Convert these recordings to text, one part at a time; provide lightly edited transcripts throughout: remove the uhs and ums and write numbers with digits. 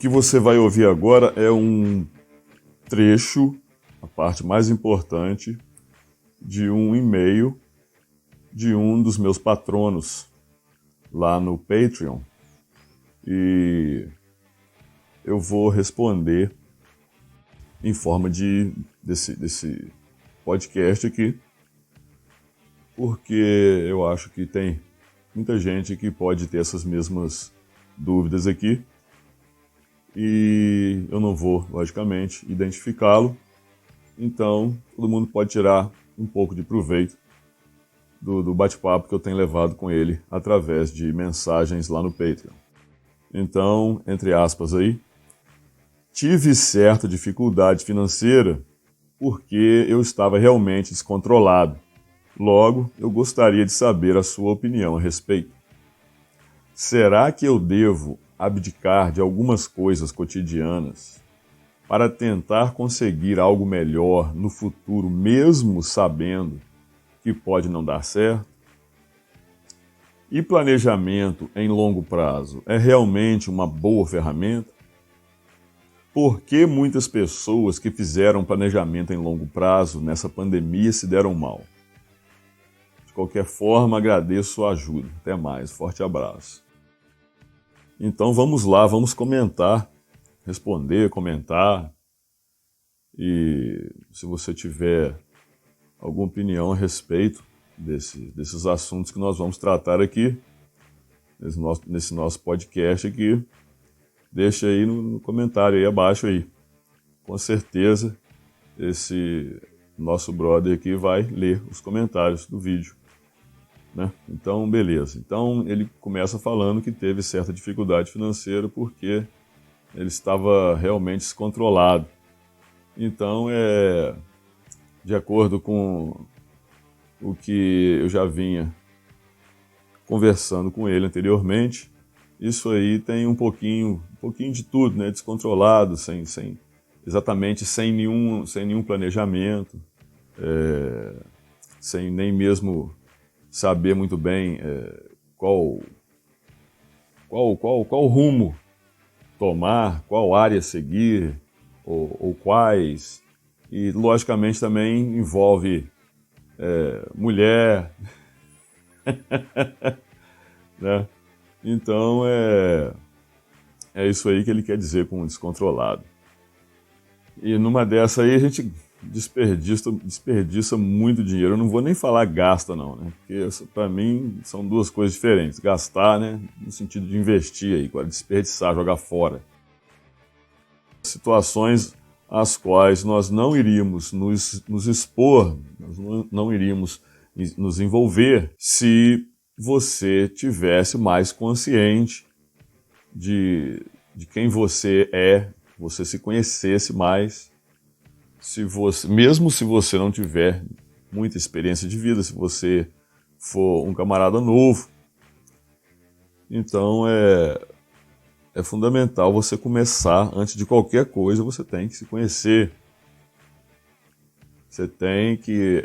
que você vai ouvir agora é um trecho, a parte mais importante, de um e-mail de um dos meus patronos lá no Patreon. E eu vou responder em forma desse podcast aqui, porque eu acho que tem muita gente que pode ter essas mesmas dúvidas aqui. E eu não vou, logicamente, identificá-lo. Então, todo mundo pode tirar um pouco de proveito do bate-papo que eu tenho levado com ele através de mensagens lá no Patreon. Então, entre aspas aí, tive certa dificuldade financeira porque eu estava realmente descontrolado. Logo, eu gostaria de saber a sua opinião a respeito. Será que eu devo abdicar de algumas coisas cotidianas para tentar conseguir algo melhor no futuro, mesmo sabendo que pode não dar certo? E planejamento em longo prazo é realmente uma boa ferramenta? Por que muitas pessoas que fizeram planejamento em longo prazo nessa pandemia se deram mal? De qualquer forma, agradeço sua ajuda. Até mais, forte abraço. Então vamos lá, vamos comentar, responder, comentar. E se você tiver alguma opinião a respeito desses assuntos que nós vamos tratar aqui, nesse nosso podcast aqui, deixa aí no comentário aí abaixo aí. Com certeza esse nosso brother aqui vai ler os comentários do vídeo, né? Então, beleza. Então ele começa falando que teve certa dificuldade financeira porque ele estava realmente descontrolado. Então, de acordo com o que eu já vinha conversando com ele anteriormente, isso aí tem um pouquinho de tudo, né? Descontrolado, exatamente sem nenhum planejamento, sem nem mesmo saber muito bem qual rumo tomar, qual área seguir, ou quais. E, logicamente, também envolve mulher, né? Então, é isso aí que ele quer dizer com descontrolado. E numa dessa aí a gente desperdiça muito dinheiro. Eu não vou nem falar gasta não, né? Porque para mim são duas coisas diferentes. Gastar, né, no sentido de investir aí, agora desperdiçar, jogar fora. Situações às quais nós não iríamos nos expor, nós não iríamos nos envolver se você tivesse mais consciente de quem você é, você se conhecesse mais, mesmo se você não tiver muita experiência de vida, se você for um camarada novo. Então é fundamental você começar, antes de qualquer coisa, você tem que se conhecer. Você tem que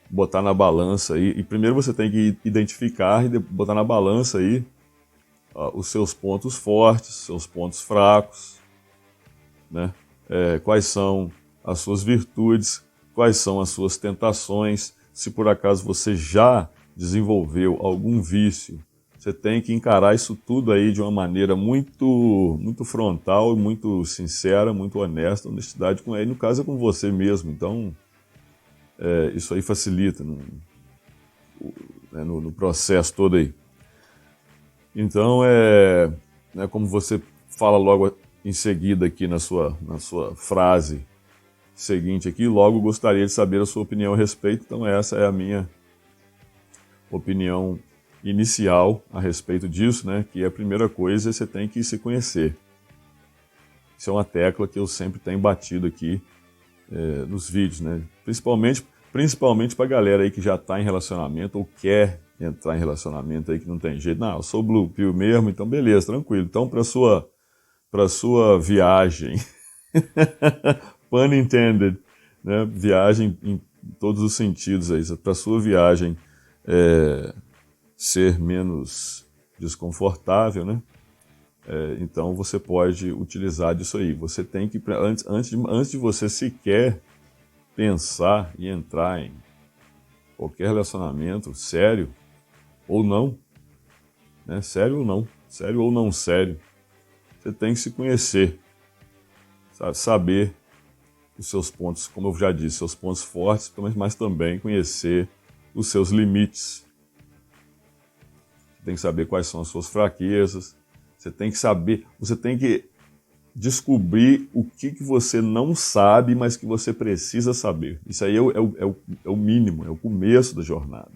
botar na balança aí, e primeiro você tem que identificar e botar na balança aí os seus pontos fortes, seus pontos fracos, né? Quais são as suas virtudes, quais são as suas tentações. Se por acaso você já desenvolveu algum vício, você tem que encarar isso tudo aí de uma maneira muito, muito frontal, muito sincera, muito honesta, honestidade com ele. No caso é com você mesmo, então isso aí facilita no processo todo aí. Então, como você fala logo em seguida aqui na sua frase seguinte aqui, logo gostaria de saber a sua opinião a respeito. Então essa é a minha opinião inicial a respeito disso, né? Que a primeira coisa você tem que se conhecer. Isso é uma tecla que eu sempre tenho batido aqui nos vídeos, né? Principalmente para a galera aí que já está em relacionamento ou quer entrar em relacionamento aí que não tem jeito. Não, eu sou Blue Pill mesmo, então beleza, tranquilo. Então para sua viagem, pun intended, né? Viagem em todos os sentidos aí, para sua viagem ser menos desconfortável, né? Então você pode utilizar disso aí. Você tem que, antes de você sequer pensar e entrar em qualquer relacionamento, sério ou não, né? Sério ou não sério, você tem que se conhecer, saber os seus pontos, como eu já disse, seus pontos fortes, mas também conhecer os seus limites. Você tem que saber quais são as suas fraquezas, você tem que descobrir o que você não sabe, mas que você precisa saber. Isso aí é o mínimo, é o começo da jornada.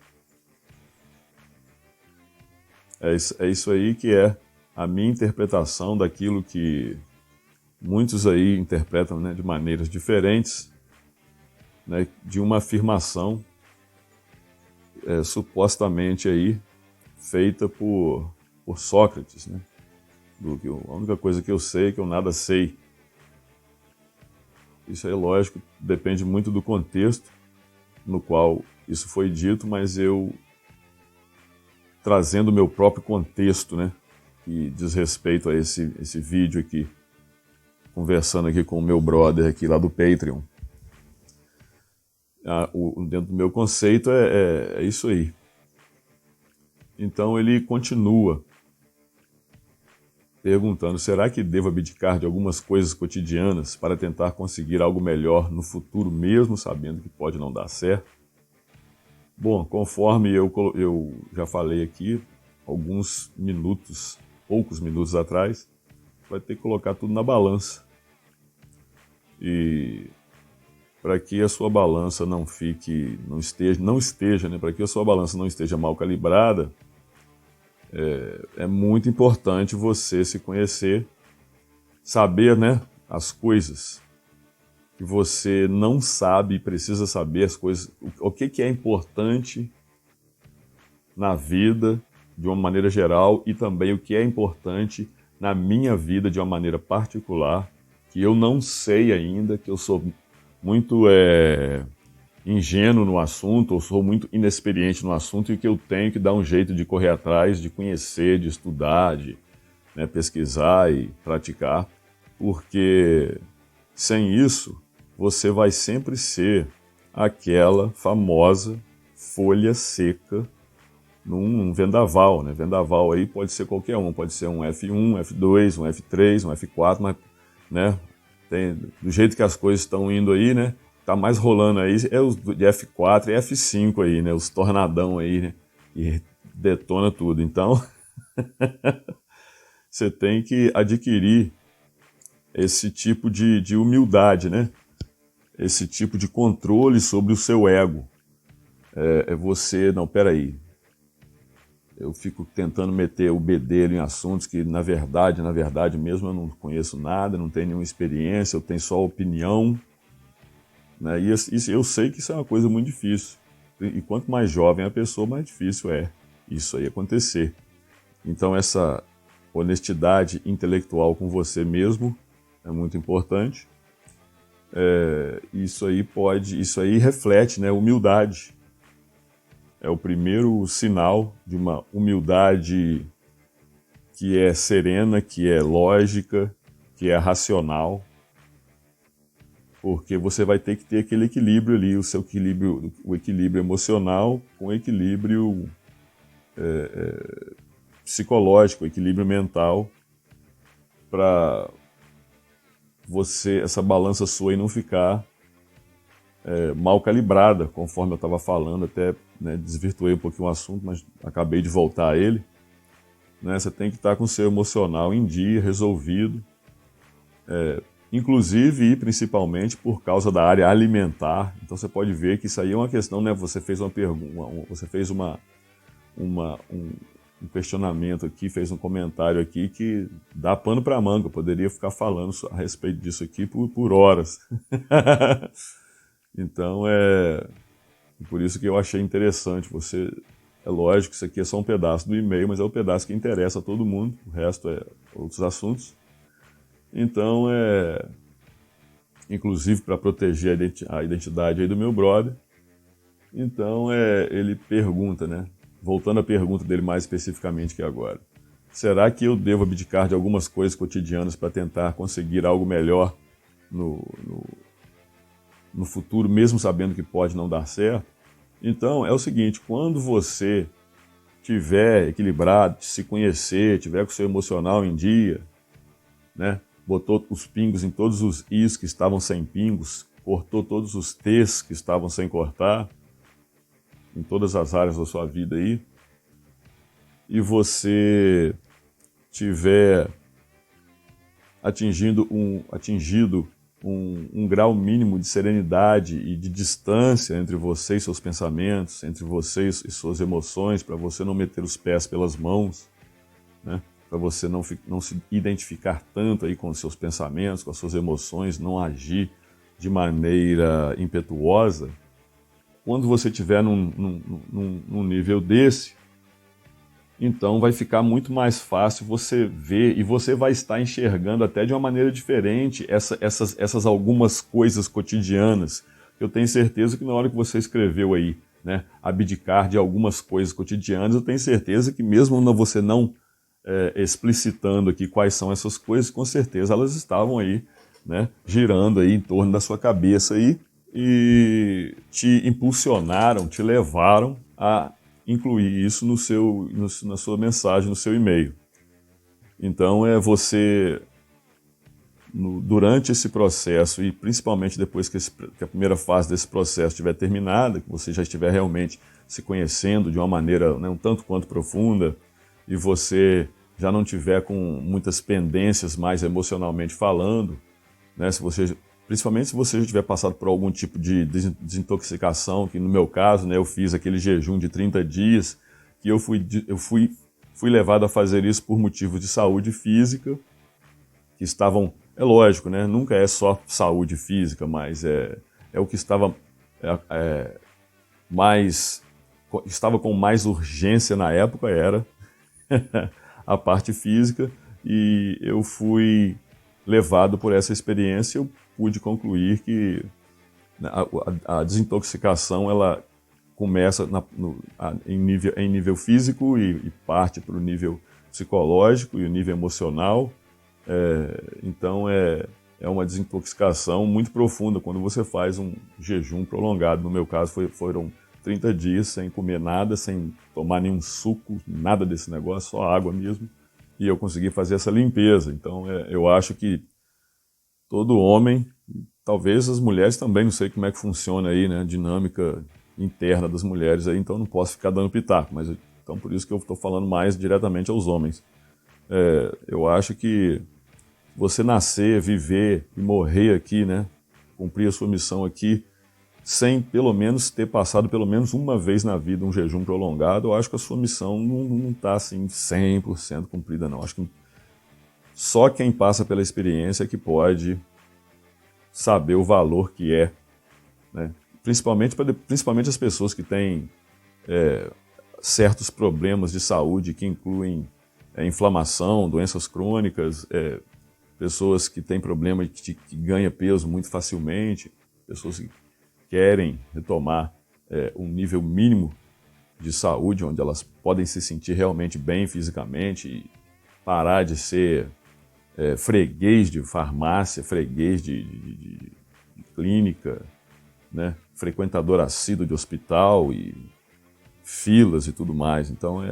É isso aí que é a minha interpretação daquilo que muitos aí interpretam, né, de maneiras diferentes, né, de uma afirmação supostamente aí feita por Sócrates, né? A única coisa que eu sei é que eu nada sei. Isso aí, lógico, depende muito do contexto no qual isso foi dito, mas eu, trazendo o meu próprio contexto, né, que diz respeito a esse vídeo aqui, conversando aqui com o meu brother aqui lá do Patreon. Dentro do meu conceito é isso aí. Então ele continua perguntando: será que devo abdicar de algumas coisas cotidianas para tentar conseguir algo melhor no futuro, mesmo sabendo que pode não dar certo? Bom, conforme eu já falei aqui, poucos minutos atrás, vai ter que colocar tudo na balança. E para que a sua balança não esteja, né? Para que a sua balança não esteja mal calibrada, é muito importante você se conhecer, saber, né, as coisas que você não sabe e precisa saber, as coisas, o que é importante na vida de uma maneira geral e também o que é importante na minha vida de uma maneira particular, que eu não sei ainda, que eu sou muito ingênuo no assunto, ou sou muito inexperiente no assunto e que eu tenho que dar um jeito de correr atrás, de conhecer, de estudar, de, né, pesquisar e praticar, porque sem isso você vai sempre ser aquela famosa folha seca num vendaval, né? Vendaval aí pode ser qualquer um, pode ser um F1, um F2, um F3, um F4, mas, né, do jeito que as coisas estão indo aí, né, tá mais rolando aí é os de F4 e F5 aí, né, os tornadão aí, né, e detona tudo. Então, você tem que adquirir esse tipo de humildade, né, esse tipo de controle sobre o seu ego. Você, não, peraí, eu fico tentando meter o bedelho em assuntos que, na verdade mesmo, eu não conheço nada, não tenho nenhuma experiência, eu tenho só opinião, né? E eu sei que isso é uma coisa muito difícil. E quanto mais jovem a pessoa, mais difícil é isso aí acontecer. Então essa honestidade intelectual com você mesmo é muito importante. Isso aí reflete, né, humildade. É o primeiro sinal de uma humildade que é serena, que é lógica, que é racional, porque você vai ter que ter aquele equilíbrio ali, o equilíbrio emocional com o equilíbrio psicológico, o equilíbrio mental, para essa balança sua aí não ficar mal calibrada, conforme eu estava falando, até, né, desvirtuei um pouquinho o assunto, mas acabei de voltar a ele. Né, você tem que estar com o seu emocional em dia, resolvido, inclusive e principalmente por causa da área alimentar. Então você pode ver que isso aí é uma questão, né? Você fez uma pergunta, você fez um questionamento aqui, fez um comentário aqui que dá pano para manga. Eu poderia ficar falando a respeito disso aqui por horas. Então por isso que eu achei interessante você. É lógico que isso aqui é só um pedaço do e-mail, mas é o pedaço que interessa a todo mundo, o resto é outros assuntos. Então, inclusive para proteger a identidade aí do meu brother. Então, ele pergunta, né? Voltando à pergunta dele mais especificamente que agora. Será que eu devo abdicar de algumas coisas cotidianas para tentar conseguir algo melhor no futuro, mesmo sabendo que pode não dar certo? Então, é o seguinte, quando você tiver equilibrado, se conhecer, tiver com o seu emocional em dia, né? Botou os pingos em todos os is que estavam sem pingos, cortou todos os t's que estavam sem cortar, em todas as áreas da sua vida aí, e você tiver atingido um grau mínimo de serenidade e de distância entre você e seus pensamentos, entre você e suas emoções, para você não meter os pés pelas mãos, né? Para você não se identificar tanto aí com os seus pensamentos, com as suas emoções, não agir de maneira impetuosa. Quando você estiver num nível desse, então vai ficar muito mais fácil você ver e você vai estar enxergando até de uma maneira diferente essas algumas coisas cotidianas. Eu tenho certeza que na hora que você escreveu aí, né, abdicar de algumas coisas cotidianas, eu tenho certeza que mesmo você não explicitando aqui quais são essas coisas, com certeza elas estavam aí, né, girando aí em torno da sua cabeça aí e te impulsionaram, te levaram a incluir isso na sua mensagem, no seu e-mail. Então você, durante esse processo e principalmente depois que a primeira fase desse processo estiver terminada, que você já estiver realmente se conhecendo de uma maneira, né, um tanto quanto profunda, e você já não tiver com muitas pendências mais emocionalmente falando, né, principalmente se você já tiver passado por algum tipo de desintoxicação, que no meu caso, né, eu fiz aquele jejum de 30 dias, que eu fui levado a fazer isso por motivos de saúde física, que estavam, é lógico, né, nunca é só saúde física, mas é o que estava estava com mais urgência na época, era a parte física, e eu fui levado por essa experiência, eu pude concluir que a desintoxicação ela começa em nível físico e parte para o nível psicológico e o nível emocional. Então é uma desintoxicação muito profunda quando você faz um jejum prolongado. No meu caso foram 30 dias sem comer nada, sem tomar nenhum suco, nada desse negócio, só água mesmo. E eu consegui fazer essa limpeza. Então eu acho que todo homem, talvez as mulheres também, não sei como é que funciona aí, né, a dinâmica interna das mulheres aí, então não posso ficar dando pitaco, mas então por isso que eu estou falando mais diretamente aos homens. Eu acho que você nascer, viver e morrer aqui, né, cumprir a sua missão aqui, sem pelo menos ter passado pelo menos uma vez na vida um jejum prolongado, eu acho que a sua missão não está assim 100% cumprida não. Acho que só quem passa pela experiência é que pode saber o valor que é, né? Principalmente as pessoas que têm certos problemas de saúde que incluem inflamação, doenças crônicas, pessoas que têm problema que ganham peso muito facilmente, pessoas que querem retomar um nível mínimo de saúde, onde elas podem se sentir realmente bem fisicamente e parar de ser freguês de farmácia, freguês de clínica, né? Frequentador assíduo de hospital e filas e tudo mais. Então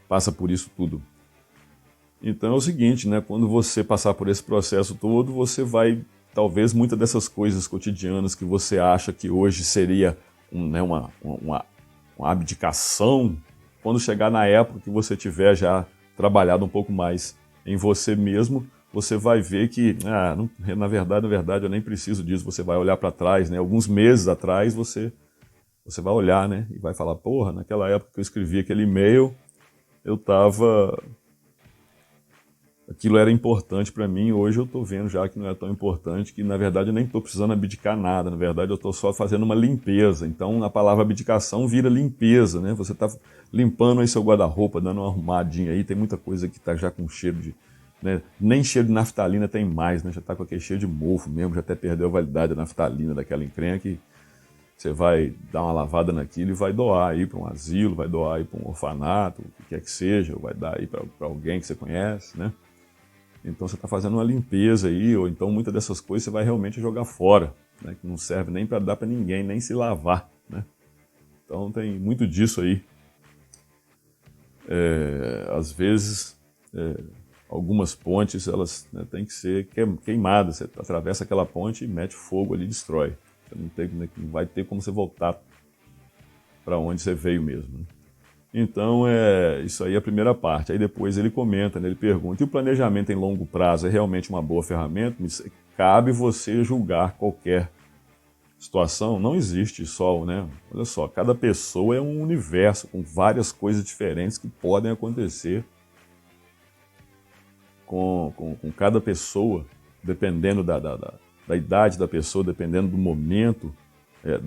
passa por isso tudo. Então é o seguinte, né? Quando você passar por esse processo todo, você vai, talvez muitas dessas coisas cotidianas que você acha que hoje seria uma abdicação, quando chegar na época que você tiver já trabalhado um pouco mais em você mesmo, você vai ver que, na verdade, eu nem preciso disso. Você vai olhar para trás, né? Alguns meses atrás, você vai olhar, né? E vai falar, porra, naquela época que eu escrevi aquele e-mail, aquilo era importante para mim. Hoje eu estou vendo já que não é tão importante, que na verdade eu nem estou precisando abdicar nada. Na verdade eu estou só fazendo uma limpeza. Então a palavra abdicação vira limpeza, né? Você está limpando aí seu guarda-roupa, dando uma arrumadinha aí. Tem muita coisa que está já com cheiro de... né? Nem cheiro de naftalina tem mais, né? Já está com aquele cheiro de mofo mesmo, já até perdeu a validade da naftalina daquela encrenca. você vai dar uma lavada naquilo e vai doar aí para um asilo, vai doar aí para um orfanato, o que quer que seja, ou vai dar aí para alguém que você conhece, né? Então você está fazendo uma limpeza aí, ou então muitas dessas coisas você vai realmente jogar fora, né? Que não serve nem para dar para ninguém, nem se lavar, né? Então tem muito disso aí. Às vezes, algumas pontes elas, né, têm que ser queimadas. Você atravessa aquela ponte e mete fogo ali e destrói. Você não vai ter como você voltar para onde você veio mesmo, né? Então, isso aí é a primeira parte. Aí depois ele comenta, né, ele pergunta, e o planejamento em longo prazo é realmente uma boa ferramenta? Cabe você julgar qualquer situação. Não existe só, né? Olha só, cada pessoa é um universo com várias coisas diferentes que podem acontecer com cada pessoa, dependendo da idade da pessoa, dependendo do momento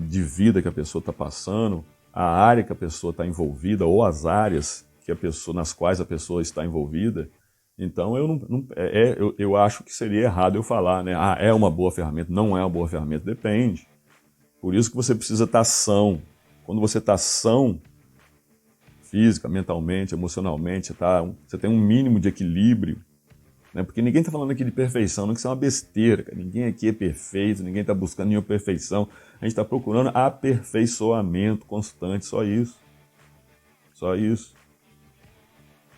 de vida que a pessoa está passando, a área que a pessoa está envolvida ou as áreas nas quais a pessoa está envolvida. Então eu acho que seria errado eu falar, né? É uma boa ferramenta, não é uma boa ferramenta, depende. Por isso que você precisa estar são. Quando você está são, física, mentalmente, emocionalmente, você tem um mínimo de equilíbrio, né? Porque ninguém está falando aqui de perfeição, não, que isso é uma besteira, cara. Ninguém aqui é perfeito, ninguém está buscando nenhuma perfeição. A gente está procurando aperfeiçoamento constante, só isso. Só isso.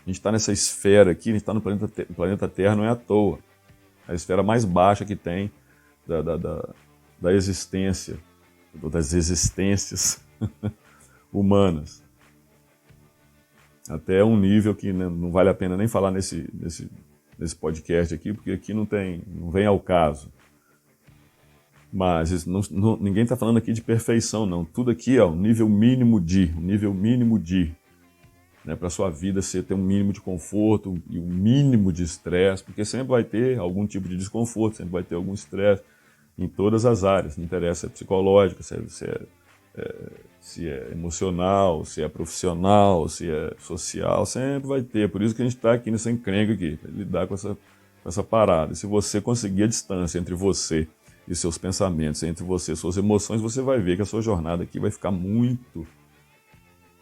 A gente está nessa esfera aqui, a gente está no planeta Terra, não é à toa. É a esfera mais baixa que tem da existência, das existências humanas. Até um nível que, né, não vale a pena nem falar nesse podcast aqui, porque aqui não vem ao caso. Mas ninguém está falando aqui de perfeição, não. Tudo aqui é um nível mínimo de, né, para a sua vida você ter um mínimo de conforto e um mínimo de estresse, porque sempre vai ter algum tipo de desconforto, sempre vai ter algum estresse em todas as áreas, não interessa se é psicológico, se é emocional, se é profissional, se é social, sempre vai ter. Por isso que a gente está aqui nessa encrenca aqui, para lidar com essa parada. E se você conseguir a distância entre você e seus pensamentos, entre você e suas emoções, você vai ver que a sua jornada aqui vai ficar muito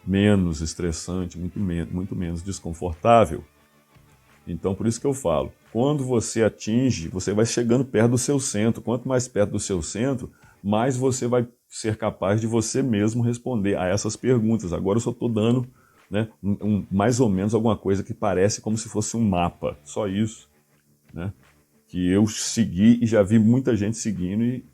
menos estressante, muito menos desconfortável. Então, por isso que eu falo, quando você atinge, você vai chegando perto do seu centro. Quanto mais perto do seu centro, mais você vai ser capaz de você mesmo responder a essas perguntas. Agora eu só estou dando, né, mais ou menos alguma coisa que parece como se fosse um mapa. Só isso, né, que eu segui e já vi muita gente seguindo e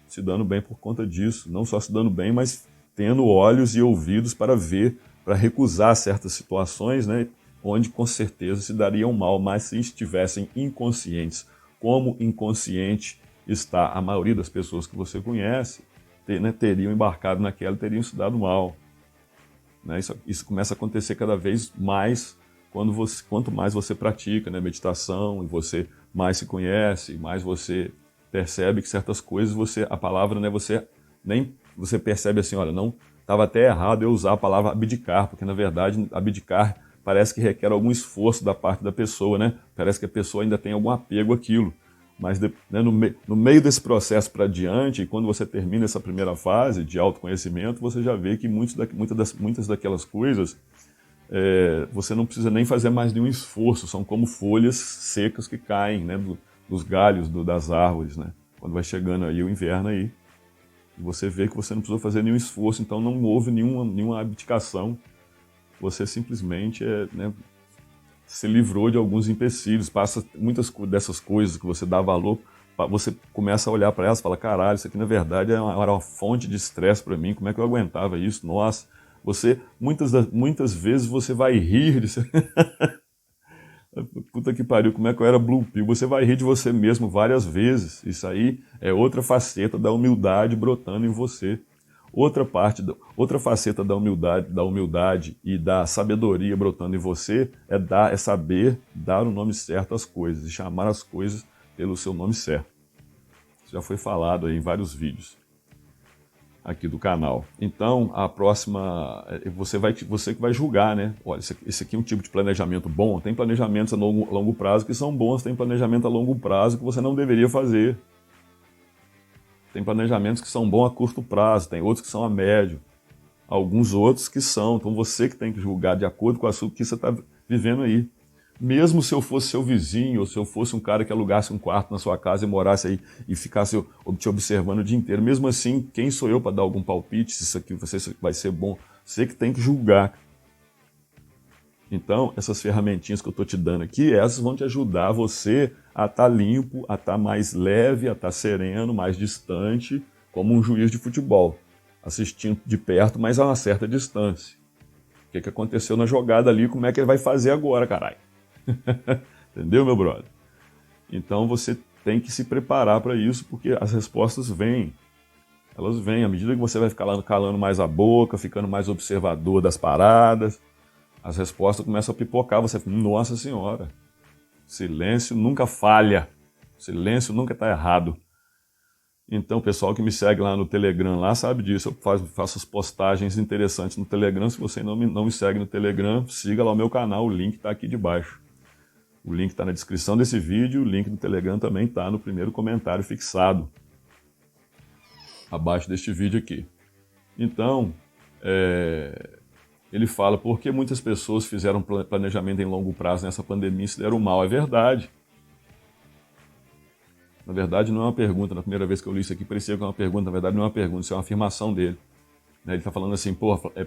se dando bem por conta disso. Não só se dando bem, mas tendo olhos e ouvidos para ver, para recusar certas situações, né, onde com certeza se dariam mal, mas se estivessem inconscientes, como inconsciente está a maioria das pessoas que você conhece, né, teriam embarcado naquela e teriam se dado mal. Né? Isso começa a acontecer cada vez mais quanto mais você pratica, né, meditação, e você mais se conhece, mais você percebe que certas coisas a palavra, né, você percebe assim, olha, não estava até errado eu usar a palavra abdicar, porque na verdade abdicar parece que requer algum esforço da parte da pessoa, né? Parece que a pessoa ainda tem algum apego àquilo. Mas né, no meio desse processo para adiante, quando você termina essa primeira fase de autoconhecimento, você já vê que muitas daquelas coisas você não precisa nem fazer mais nenhum esforço, são como folhas secas que caem, né, dos galhos das árvores, né? Quando vai chegando aí o inverno aí, você vê que você não precisou fazer nenhum esforço, então não houve nenhuma abdicação. Você simplesmente né, se livrou de alguns empecilhos, passa muitas dessas coisas que você dá valor, você começa a olhar para elas e fala, caralho, isso aqui na verdade era uma fonte de estresse para mim, como é que eu aguentava isso? Nossa, muitas vezes você vai rir de puta que pariu, como é que eu era Blue Pill? Você vai rir de você mesmo várias vezes. Isso aí é outra faceta da humildade brotando em você. Outra faceta da humildade e da sabedoria brotando em você é saber dar o nome certo às coisas e chamar as coisas pelo seu nome certo. Isso já foi falado aí em vários vídeos aqui do canal. Então, a próxima, você que vai julgar, né? Olha, esse aqui é um tipo de planejamento bom. Tem planejamentos a longo prazo que são bons, tem planejamento a longo prazo que você não deveria fazer. Tem planejamentos que são bons a curto prazo, tem outros que são a médio, alguns outros que são. Então você que tem que julgar de acordo com o que você está vivendo aí. Mesmo se eu fosse seu vizinho, ou se eu fosse um cara que alugasse um quarto na sua casa e morasse aí e ficasse te observando o dia inteiro, mesmo assim, quem sou eu para dar algum palpite se isso aqui vai ser bom? Você que tem que julgar. Então, essas ferramentinhas que eu estou te dando aqui, essas vão te ajudar você a estar limpo, a estar mais leve, a estar sereno, mais distante, como um juiz de futebol, assistindo de perto, mas a uma certa distância. O que aconteceu na jogada ali, como é que ele vai fazer agora, caralho? Entendeu, meu brother? Então você tem que se preparar para isso, porque as respostas vêm. Elas vêm à medida que você vai ficar lá calando mais a boca, ficando mais observador das paradas. As respostas começam a pipocar. Você fala, nossa senhora, silêncio nunca falha. Silêncio nunca está errado. Então, o pessoal que me segue lá no Telegram lá sabe disso. Eu faço as postagens interessantes no Telegram. Se você não me segue no Telegram, siga lá o meu canal. O link está aqui de baixo. O link está na descrição desse vídeo, o link do Telegram também está no primeiro comentário fixado, abaixo deste vídeo aqui. Então, ele fala, por que muitas pessoas fizeram planejamento em longo prazo nessa pandemia e se deram mal? É verdade. Na verdade, não é uma pergunta. Na primeira vez que eu li isso aqui, parecia que era uma pergunta. Na verdade, não é uma pergunta, isso é uma afirmação dele. Ele está falando assim,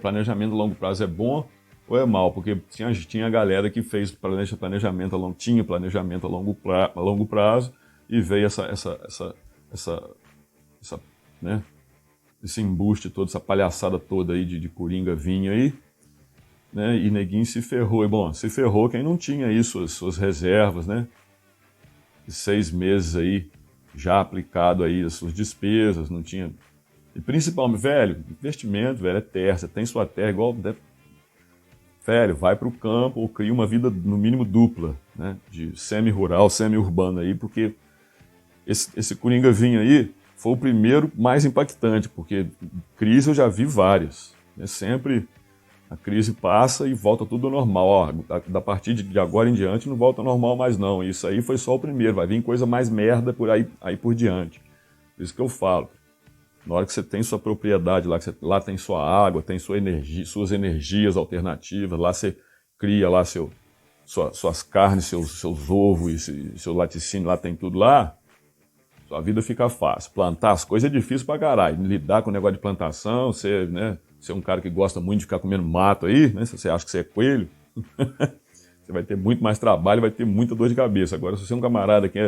planejamento a longo prazo é bom ou é mal? Porque tinha galera que fez planejamento a longo prazo e veio esse embuste todo, essa palhaçada toda aí de coringa vinha aí, né? E neguinho se ferrou. E bom, se ferrou quem não tinha aí suas reservas, né? De 6 meses aí já aplicado aí as suas despesas, não tinha. E principalmente, velho, investimento, velho, é terra. Você tem sua terra igual. Velho, vai para o campo ou cria uma vida, no mínimo, dupla, né? De semi-rural, semi-urbano aí, porque esse Coringa vinha aí foi o primeiro mais impactante, porque crise eu já vi várias. Né? Sempre a crise passa e volta tudo ao normal. Ó, da partir de agora em diante não volta ao normal mais não. Isso aí foi só o primeiro, vai vir coisa mais merda por aí por diante. Por isso que eu falo. Na hora que você tem sua propriedade, lá tem sua água, tem sua energia, suas energias alternativas, lá você cria lá suas carnes, seus ovos, seu laticínio, lá tem tudo lá, sua vida fica fácil. Plantar as coisas é difícil pra caralho. Lidar com o negócio de plantação, você é um cara que gosta muito de ficar comendo mato aí, né? Se você acha que você é coelho, você vai ter muito mais trabalho, vai ter muita dor de cabeça. Agora, se você é um camarada que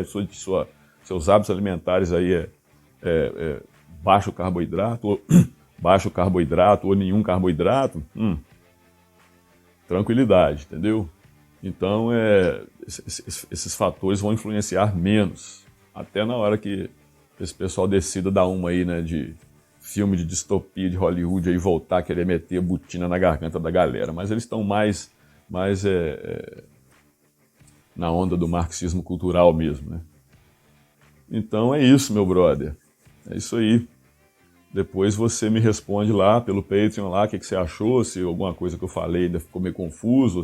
seus hábitos alimentares aí baixo carboidrato ou nenhum carboidrato, tranquilidade, entendeu? Então, esses fatores vão influenciar menos, até na hora que esse pessoal decida dar uma aí, né, de filme de distopia de Hollywood aí voltar a querer meter a botina na garganta da galera, mas eles estão mais na onda do marxismo cultural mesmo, né? Então é isso, meu brother. É isso aí. Depois você me responde lá pelo Patreon lá, o que você achou, se alguma coisa que eu falei ainda ficou meio confuso,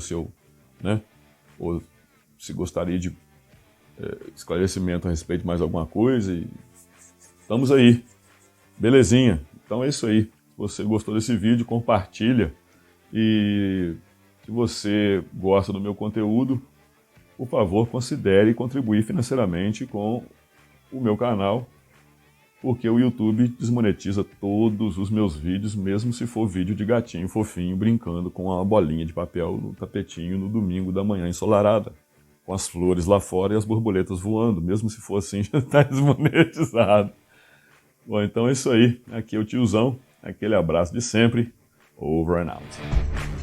ou se gostaria de esclarecimento a respeito de mais alguma coisa. E estamos aí. Belezinha. Então é isso aí. Se você gostou desse vídeo, compartilha. E se você gosta do meu conteúdo, por favor, considere contribuir financeiramente com o meu canal, porque o YouTube desmonetiza todos os meus vídeos, mesmo se for vídeo de gatinho fofinho brincando com uma bolinha de papel no tapetinho no domingo da manhã ensolarada, com as flores lá fora e as borboletas voando, mesmo se for assim, já está desmonetizado. Bom, então é isso aí. Aqui é o tiozão, aquele abraço de sempre, over and out.